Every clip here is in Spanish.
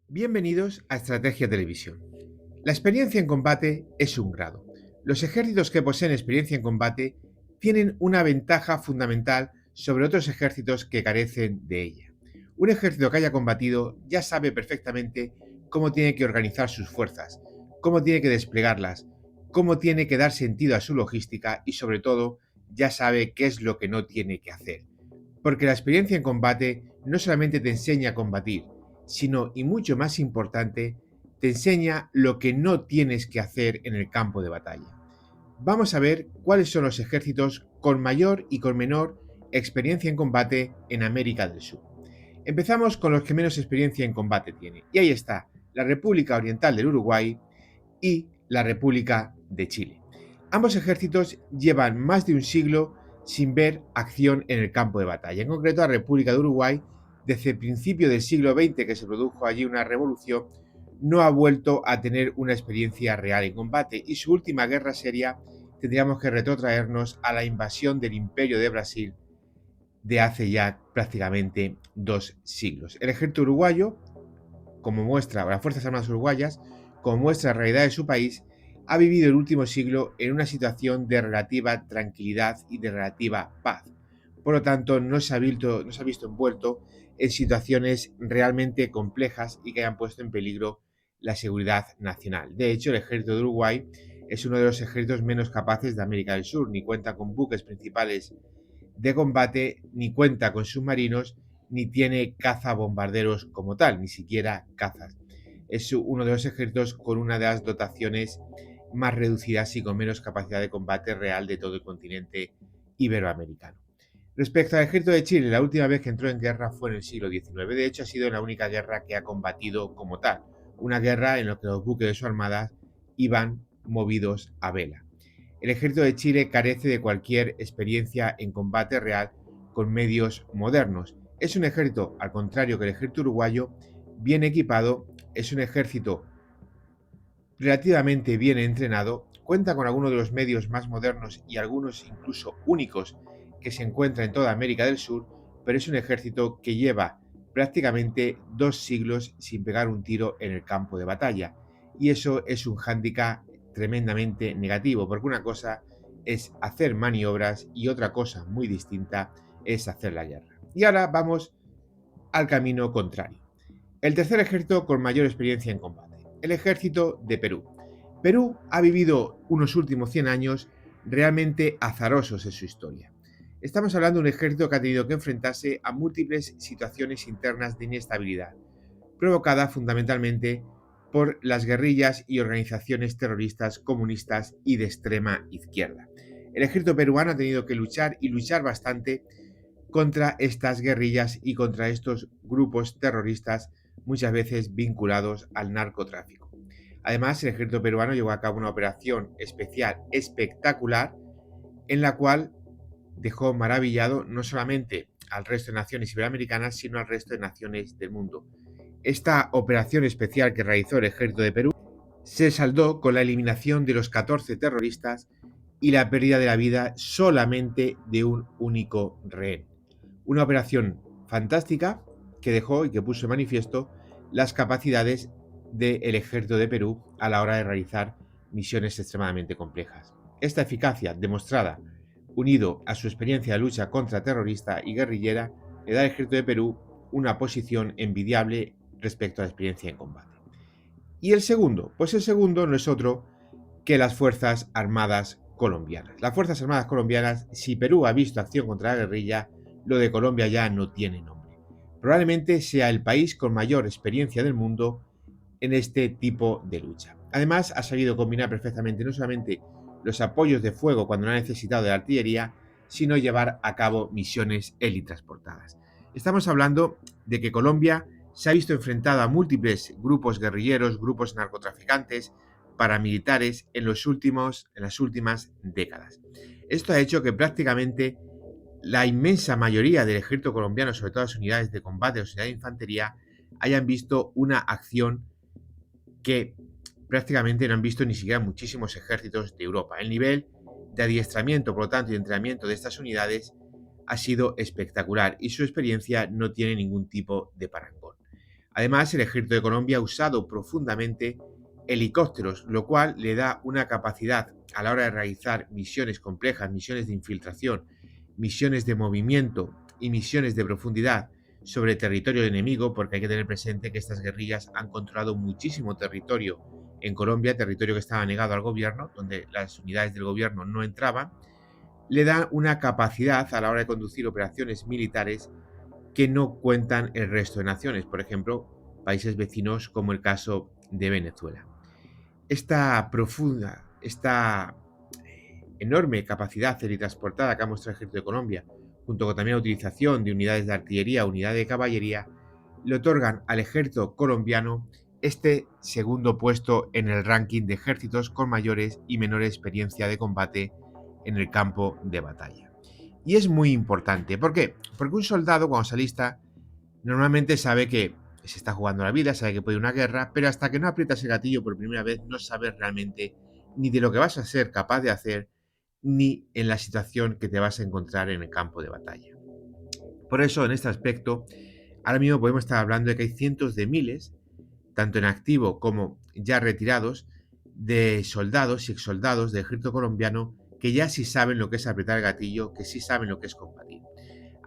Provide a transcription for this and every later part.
Bienvenidos a Estrategia Televisión. La experiencia en combate es un grado. Los ejércitos que poseen experiencia en combate tienen una ventaja fundamental sobre otros ejércitos que carecen de ella. Un ejército que haya combatido ya sabe perfectamente cómo tiene que organizar sus fuerzas, cómo tiene que desplegarlas, cómo tiene que dar sentido a su logística y sobre todo ya sabe qué es lo que no tiene que hacer. Porque la experiencia en combate no solamente te enseña a combatir, sino, y mucho más importante, te enseña lo que no tienes que hacer en el campo de batalla. Vamos a ver cuáles son los ejércitos con mayor y con menor experiencia en combate en América del Sur. Empezamos con los que menos experiencia en combate tienen. Y ahí está, la República Oriental del Uruguay y la República de Chile. Ambos ejércitos llevan más de un siglo sin ver acción en el campo de batalla. En concreto, la República de Uruguay, desde el principio del siglo XX, que se produjo allí una revolución, no ha vuelto a tener una experiencia real en combate, y su última guerra seria tendríamos que retrotraernos a la invasión del Imperio de Brasil de hace ya prácticamente 2 siglos. El ejército uruguayo, como muestra, las Fuerzas Armadas uruguayas, como muestra la realidad de su país, ha vivido el último siglo en una situación de relativa tranquilidad y de relativa paz. Por lo tanto, no se ha visto envuelto en situaciones realmente complejas y que hayan puesto en peligro la seguridad nacional. De hecho, el ejército de Uruguay es uno de los ejércitos menos capaces de América del Sur, ni cuenta con buques principales de combate, ni cuenta con submarinos, ni tiene cazabombarderos como tal, ni siquiera cazas. Es uno de los ejércitos con una de las dotaciones más reducidas y con menos capacidad de combate real de todo el continente iberoamericano. Respecto al ejército de Chile, la última vez que entró en guerra fue en el siglo XIX. De hecho, ha sido la única guerra que ha combatido como tal. Una guerra en la que los buques de su armada iban movidos a vela. El ejército de Chile carece de cualquier experiencia en combate real con medios modernos. Es un ejército, al contrario que el ejército uruguayo, bien equipado, es un ejército relativamente bien entrenado, cuenta con algunos de los medios más modernos y algunos incluso únicos que se encuentran en toda América del Sur, pero es un ejército que lleva prácticamente 2 siglos sin pegar un tiro en el campo de batalla. Y eso es un hándicap tremendamente negativo, porque una cosa es hacer maniobras y otra cosa muy distinta es hacer la guerra. Y ahora vamos al camino contrario. El tercer ejército con mayor experiencia en combate, el ejército de Perú. Perú ha vivido unos últimos 100 años realmente azarosos en su historia. Estamos hablando de un ejército que ha tenido que enfrentarse a múltiples situaciones internas de inestabilidad, provocada fundamentalmente por las guerrillas y organizaciones terroristas comunistas y de extrema izquierda. El ejército peruano ha tenido que luchar y luchar bastante contra estas guerrillas y contra estos grupos terroristas muchas veces vinculados al narcotráfico. Además, el ejército peruano llevó a cabo una operación especial espectacular en la cual dejó maravillado no solamente al resto de naciones iberoamericanas, sino al resto de naciones del mundo. Esta operación especial que realizó el ejército de Perú se saldó con la eliminación de los 14 terroristas y la pérdida de la vida solamente de un único rehén. Una operación fantástica que dejó y que puso de manifiesto las capacidades del ejército de Perú a la hora de realizar misiones extremadamente complejas. Esta eficacia demostrada, unido a su experiencia de lucha contra terrorista y guerrillera, le da al ejército de Perú una posición envidiable respecto a la experiencia en combate. ¿Y el segundo? Pues el segundo no es otro que las Fuerzas Armadas colombianas. Las Fuerzas Armadas colombianas, si Perú ha visto acción contra la guerrilla, lo de Colombia ya no tiene nombre. Probablemente sea el país con mayor experiencia del mundo en este tipo de lucha. Además, ha sabido combinar perfectamente no solamente los apoyos de fuego cuando no ha necesitado de artillería, sino llevar a cabo misiones helitransportadas. Estamos hablando de que Colombia se ha visto enfrentada a múltiples grupos guerrilleros, grupos narcotraficantes, paramilitares en las últimas décadas. Esto ha hecho que prácticamente la inmensa mayoría del ejército colombiano, sobre todo las unidades de combate, las unidades de infantería, hayan visto una acción que prácticamente no han visto ni siquiera muchísimos ejércitos de Europa. El nivel de adiestramiento, por lo tanto, y de entrenamiento de estas unidades ha sido espectacular y su experiencia no tiene ningún tipo de parangón. Además, el ejército de Colombia ha usado profundamente helicópteros, lo cual le da una capacidad a la hora de realizar misiones complejas, misiones de infiltración, misiones de movimiento y misiones de profundidad sobre territorio enemigo, porque hay que tener presente que estas guerrillas han controlado muchísimo territorio en Colombia, territorio que estaba negado al gobierno, donde las unidades del gobierno no entraban, le da una capacidad a la hora de conducir operaciones militares que no cuentan el resto de naciones, por ejemplo, países vecinos como el caso de Venezuela. Esta enorme capacidad teletransportada que ha mostrado el ejército de Colombia, junto con también la utilización de unidades de artillería, unidades de caballería, le otorgan al ejército colombiano este segundo puesto en el ranking de ejércitos con mayores y menores experiencia de combate en el campo de batalla. Y es muy importante. ¿Por qué? Porque un soldado cuando se alista normalmente sabe que se está jugando la vida, sabe que puede ir a una guerra, pero hasta que no aprietas el gatillo por primera vez no sabes realmente ni de lo que vas a ser capaz de hacer, ni en la situación que te vas a encontrar en el campo de batalla. Por eso, en este aspecto, ahora mismo podemos estar hablando de que hay cientos de miles, tanto en activo como ya retirados, de soldados y exsoldados del ejército colombiano que ya sí saben lo que es apretar el gatillo, que sí saben lo que es combatir.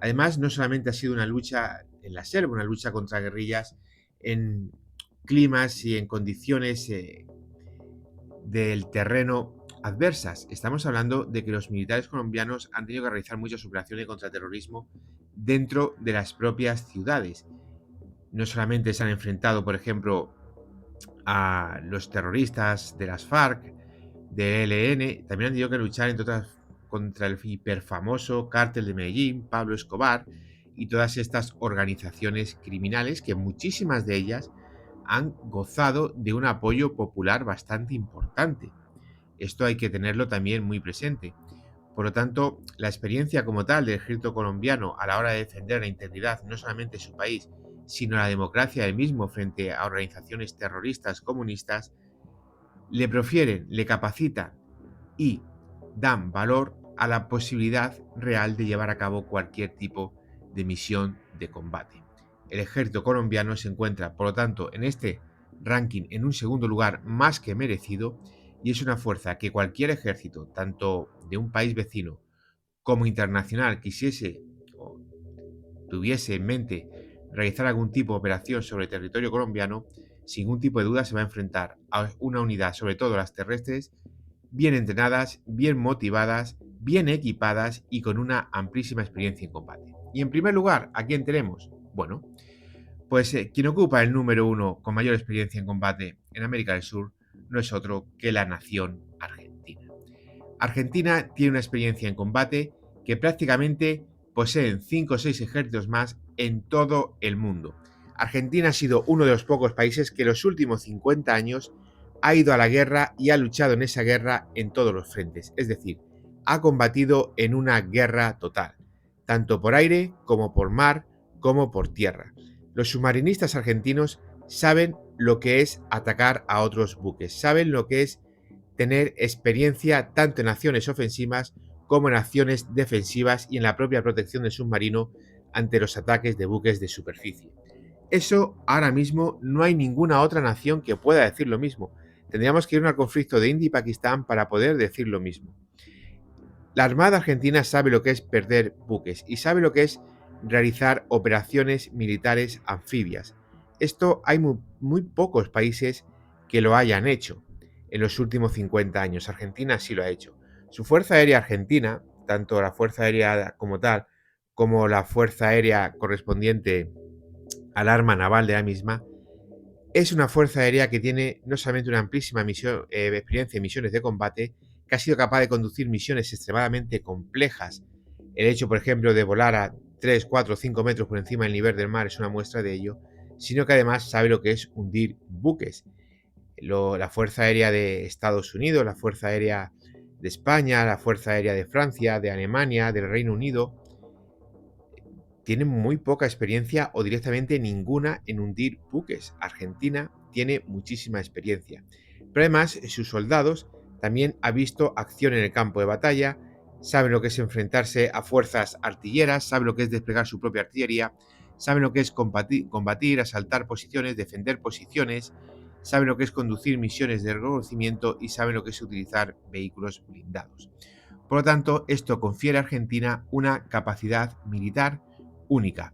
Además, no solamente ha sido una lucha en la selva, una lucha contra guerrillas en climas y en condiciones del terreno adversas. Estamos hablando de que los militares colombianos han tenido que realizar muchas operaciones contra terrorismo dentro de las propias ciudades. No solamente se han enfrentado, por ejemplo, a los terroristas de las FARC, de ELN, también han tenido que luchar, entre otras, contra el hiperfamoso cártel de Medellín, Pablo Escobar, y todas estas organizaciones criminales que muchísimas de ellas han gozado de un apoyo popular bastante importante. Esto hay que tenerlo también muy presente. Por lo tanto, la experiencia como tal del ejército colombiano a la hora de defender la integridad no solamente de su país, sino la democracia del mismo frente a organizaciones terroristas comunistas, le profieren, le capacitan y dan valor a la posibilidad real de llevar a cabo cualquier tipo de misión de combate. El ejército colombiano se encuentra, por lo tanto, en este ranking en un segundo lugar más que merecido y es una fuerza que cualquier ejército, tanto de un país vecino como internacional, quisiese o tuviese en mente realizar algún tipo de operación sobre el territorio colombiano, sin ningún tipo de duda se va a enfrentar a una unidad, sobre todo las terrestres, bien entrenadas, bien motivadas, bien equipadas y con una amplísima experiencia en combate. Y en primer lugar, ¿a quién tenemos? Bueno, pues quien ocupa el número uno con mayor experiencia en combate en América del Sur no es otro que la nación Argentina. Argentina tiene una experiencia en combate que prácticamente poseen 5 o 6 ejércitos más en todo el mundo. Argentina ha sido uno de los pocos países que en los últimos 50 años ha ido a la guerra y ha luchado en esa guerra en todos los frentes. Es decir, ha combatido en una guerra total, tanto por aire como por mar como por tierra. Los submarinistas argentinos saben lo que es atacar a otros buques, saben lo que es tener experiencia tanto en acciones ofensivas como en acciones defensivas y en la propia protección del submarino ante los ataques de buques de superficie. Eso ahora mismo no hay ninguna otra nación que pueda decir lo mismo. Tendríamos que ir al conflicto de India y Pakistán para poder decir lo mismo. La Armada Argentina sabe lo que es perder buques y sabe lo que es realizar operaciones militares anfibias. Esto hay muy pocos países que lo hayan hecho en los últimos 50 años. Argentina sí lo ha hecho. Su Fuerza Aérea Argentina, tanto la Fuerza Aérea como tal, como la Fuerza Aérea correspondiente al arma naval de la misma, es una fuerza aérea que tiene no solamente una amplísima experiencia en misiones de combate, que ha sido capaz de conducir misiones extremadamente complejas. El hecho, por ejemplo, de volar a 3, 4, 5 metros por encima del nivel del mar es una muestra de ello, sino que además sabe lo que es hundir buques. La Fuerza Aérea de Estados Unidos, la Fuerza Aérea de España, la Fuerza Aérea de Francia, de Alemania, del Reino Unido, tienen muy poca experiencia o directamente ninguna en hundir buques. Argentina tiene muchísima experiencia. Pero además, sus soldados también han visto acción en el campo de batalla, saben lo que es enfrentarse a fuerzas artilleras, saben lo que es desplegar su propia artillería, saben lo que es combatir, asaltar posiciones, defender posiciones, saben lo que es conducir misiones de reconocimiento y saben lo que es utilizar vehículos blindados. Por lo tanto, esto confiere a Argentina una capacidad militar única.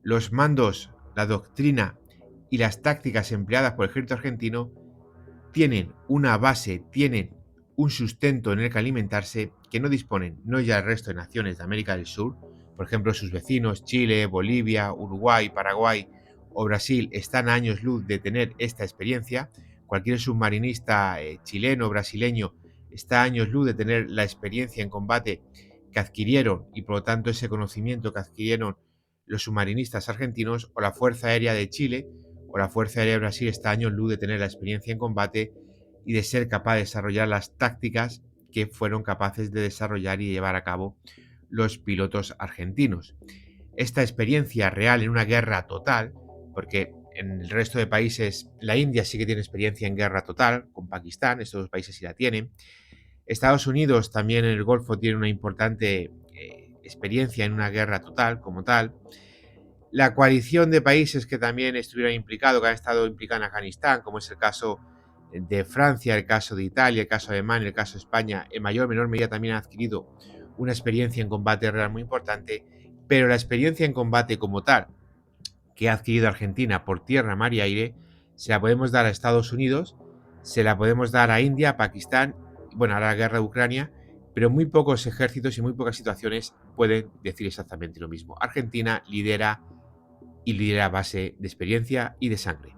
Los mandos, la doctrina y las tácticas empleadas por el ejército argentino tienen una base, tienen un sustento en el que alimentarse que no disponen no ya el resto de naciones de América del Sur, por ejemplo sus vecinos Chile, Bolivia, Uruguay, Paraguay o Brasil están a años luz de tener esta experiencia. Cualquier submarinista chileno o brasileño está a años luz de tener la experiencia en combate que adquirieron y por lo tanto ese conocimiento que adquirieron los submarinistas argentinos, o la Fuerza Aérea de Chile o la Fuerza Aérea de Brasil está a años luz de tener la experiencia en combate y de ser capaz de desarrollar las tácticas que fueron capaces de desarrollar y llevar a cabo los pilotos argentinos. Esta experiencia real en una guerra total, porque en el resto de países, la India sí que tiene experiencia en guerra total, con Pakistán, estos dos países sí la tienen. Estados Unidos también en el Golfo tiene una importante experiencia en una guerra total, como tal. La coalición de países que también estuvieron implicados, que han estado implicados en Afganistán, como es el caso de Francia, el caso de Italia, el caso de Alemania, el caso de España, en mayor o menor medida también han adquirido una experiencia en combate real muy importante, pero la experiencia en combate como tal que ha adquirido Argentina por tierra, mar y aire, se la podemos dar a Estados Unidos, se la podemos dar a India, a Pakistán, bueno, ahora la guerra de Ucrania, pero muy pocos ejércitos y muy pocas situaciones pueden decir exactamente lo mismo. Argentina lidera y lidera a base de experiencia y de sangre.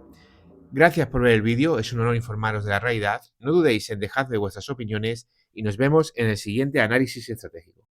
Gracias por ver el vídeo, es un honor informaros de la realidad. No dudéis en dejar de vuestras opiniones y nos vemos en el siguiente análisis estratégico.